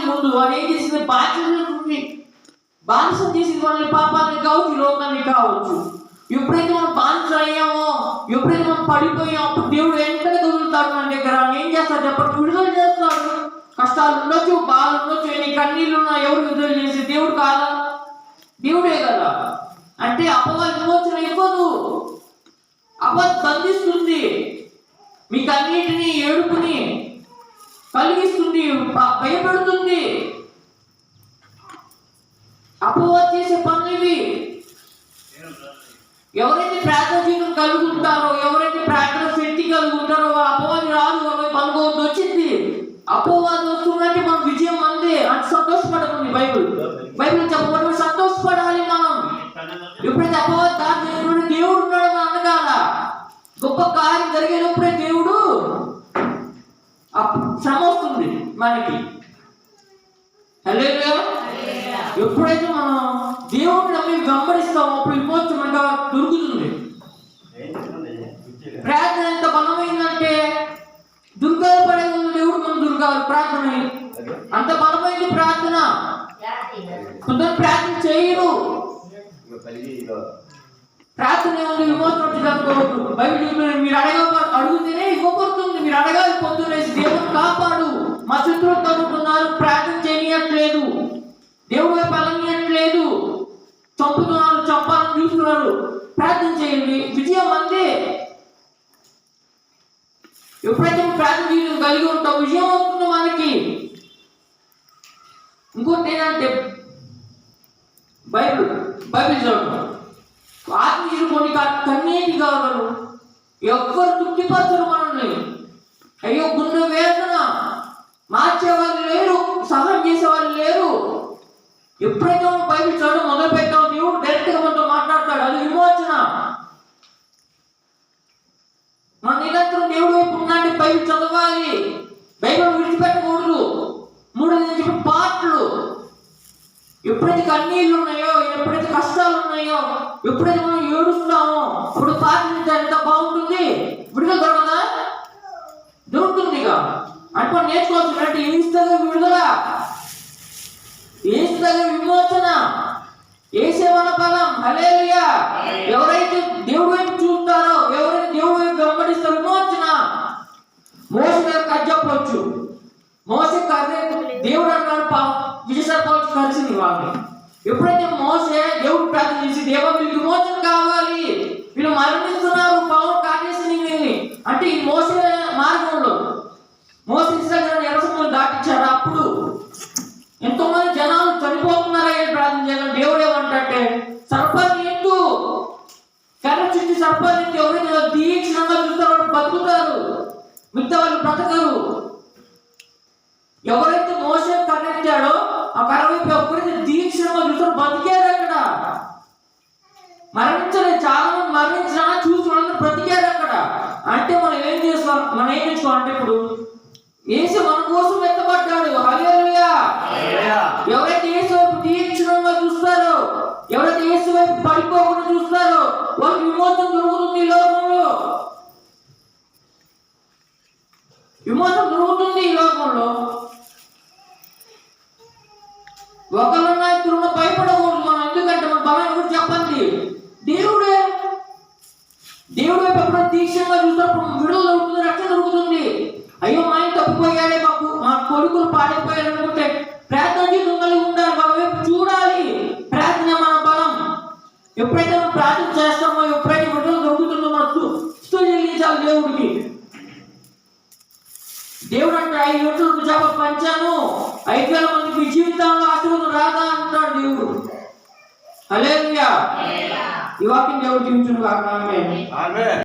ముందు వాడు ఏం చేసిన బాధ్యత బానిసం చేసిన వాళ్ళని పాపాన్ని కావచ్చు, లోకాన్ని కావచ్చు. ఎప్పుడైతే మనం బానిసం అయ్యామో, ఎప్పుడైతే మనం పడిపోయామో, అప్పుడు దేవుడు వెంటనే కదులుతాడు మన దగ్గర. ఏం చేస్తాడు చెప్పండి? విడుదల చేస్తాడు. కష్టాలు ఉండొచ్చు, బాధలు ఉండొచ్చు, ఎన్ని కన్నీళ్ళు ఉన్నా ఎవరు విడుదల చేసే దేవుడు కాదా? దేవుడే కదా. అంటే అపవాది విమోచన ఇవ్వదు, అపవాది బంధిస్తుంది, మీకు అన్నిటినీ ఏడుపుని కలిగిస్తుంది, భయపెడుతుంది. అపవాది చేసే పనులు ఇవి. ఎవరైతే ప్రార్థన జీవితం కలిగి ఉంటారో, ఎవరైతే ప్రార్థన శక్తి కలిగి ఉంటారో, అపవాది రాదు, వాళ్ళకి పనుకోవద్దు వచ్చింది. అపవాది వస్తుందంటే మనం విజయం అందే అంటే సంతోషపడతుంది. బైబిల్ చెప్పబడి సంతోషపడాలి మనం. ఎప్పుడైతే అపవాది దాని దేవుడు ఉన్నాడు మనం అనగాల. గొప్ప కార్యం జరిగేటప్పుడే దేవుడు శ్రమ వస్తుంది మనకి. హల్లెలూయా. ఎప్పుడైతే మనం దేవుడిని నమ్మి వెంబడిస్తామో అప్పుడు విమోచన మనకు దొరుకుతుంది. ప్రార్థన ఎంత బలమైందంటే దుర్గాలు పడే దేవుడు మనం దుర్గాలు ప్రార్థన అంత బలమైంది ప్రార్థన. కొందరు ప్రార్థన చేయరు. ప్రార్థన ఏముంది? విమోచన అనుకోవద్దు. బైబిల్ మీరు అడుగుతేనే ఇవ్వబడుతుంది. మీరు అడగాలి. పొద్దునేసి దేవుడు కాపాడు, మా శత్రువులు తగ్గుతున్నారు, ప్రార్థన చేయట్లేదు, దేవుడు వైపు అలనియట్లేదు, చంపుతున్నారు, చంపాలని చూస్తున్నారు, ప్రార్థన చేయండి, విజయం అందే. ఎప్పుడైతే ప్రార్థన జీవితం కలిగి ఉంటాం విజయం అవుతుంది మనకి. ఇంకోటి ఏంటంటే బైబిల్ చదవడం ఆత్మీయులు కొన్ని కన్నీటి కాగలరు. ఎవ్వరు తృప్తిపరచరు మనల్ని. అయ్యో గుండె వేదన మార్చేవాళ్ళు లేరు, సహాయం చేసేవాళ్ళు లేరు. ఎప్పుడైతే మనం బైబిల్ చదవడం మొదలు పెట్టామో దేవుడు డైరెక్ట్ గా మనతో మాట్లాడతాడు. అది విమోచన. మన నిరంతరం దేవుడు వైపు ఉన్నాడు. బైబిల్ చదవాలి, బైబిల్ విడిచిపెట్టకూడదు. మూడోది చెప్పి పాటలు. ఎప్పుడైతే కన్నీళ్ళు ఉన్నాయో, ఎప్పుడైతే కష్టాలు ఉన్నాయో, ఎప్పుడైతే మనం ఏడుస్తున్నామో అప్పుడు పాటలు ఎంత బాగుంటుంది. విడుదల దొరకదా? దొరుకుతుంది. ఇక అంటే మనం నేర్చుకోవచ్చు. ఏస్తగా విడుదల, ఏస్తగా విమోచన, ఏసే మన బలం. హల్లెలూయా. ఎవరైతే దేవుడి వైపు చూస్తారో, ఎవరైతే దేవుడి వైపు వెంబడిస్తారో విమోచన. మోసే గారికి అది చెప్పవచ్చు. మోసే కర్రే దేవుడు అన్నాడు విజయసర్పాలు కలిసింది వాళ్ళని. ఎప్పుడైతే మోసే దేవుడు ప్రార్థన చేసి దేవా వీళ్ళకి విమోచన కావాలి, వీళ్ళు మరణిస్తున్నారు, పావులు కాటేసింది వీళ్ళని అంటే ఈ మోసే మార్గంలో మోసే ఎరసములు దాటించాడు. అప్పుడు ఎంతో మంది జనాలు చనిపోతున్నారా అని ప్రార్థన చేయాలి. దేవుడు ఏమంటే సర్పాన్ని ఎందు కర్ర చుట్టి సర్పాన్ని ఎవరైతే దీక్షణంగా చూస్తారో వాళ్ళు బతుకుతారు, మిగతా వాళ్ళు బ్రతకరు. ఎవరైతే మోసే కన్నెత్తాడో ఆ కర్రవైపు ఎవరైతే దీక్షణంగా చూస్తారో బతికారు. అక్కడ మరణించలేదు, చాలా మంది మరణించినా చూసి వాళ్ళందరూ బ్రతికారు అక్కడ. అంటే మనం ఏం చేస్తాం? మనం ఏం నేర్చుకోవాలంటే ఇప్పుడు యేసు మన కోసం ఎత్తబడ్డాడు. హల్లెలూయా. ఎవరైతే యేసు వైపు దీక్షణంగా చూస్తారో, ఎవరైతే యేసు వైపు పడిపోకుండా చూస్తారో వాళ్ళకి విమోచన దొరుకుతుంది. ఈ లోకంలో విమోచన దొరుకుతుంది. ఈ లోకంలో ఒకళ్ళన్నా ఇద్దరున్న భయపడకూడదు మనం. ఎందుకంటే మన బలం కూడా చెప్పండి. దేవుడు వైపు ఎప్పుడో దీక్షంగా చూసినప్పుడు విడుదల దొరుకుతుంది, రక్షణ దొరుకుతుంది. అయ్యో మా ఆయన తప్పిపోయాడే, మా కొడుకులు పాడైపోయాడు అనుకుంటే ప్రార్థన జీవితం కలిగి ఉండాలి. మన వైపు చూడాలి. ప్రార్థన మన బలం. ఎప్పుడైతే మనం ప్రార్థన చేస్తామో, ఎప్పుడైతే విడుదల దొరుకుతుందో మనం స్తుతి చెల్లించాలి దేవుడికి. దేవుడు అంటే 5 రొట్టెలు చేపలు పంచాను, 5,000 మందికి మీ జీవితంలో ఆశీర్వాదం రాదా అంటాడు దేవుడు. హల్లెలూయా. ఈ వాక్యం దేవుడు జీవించును కాక. ఆమేన్.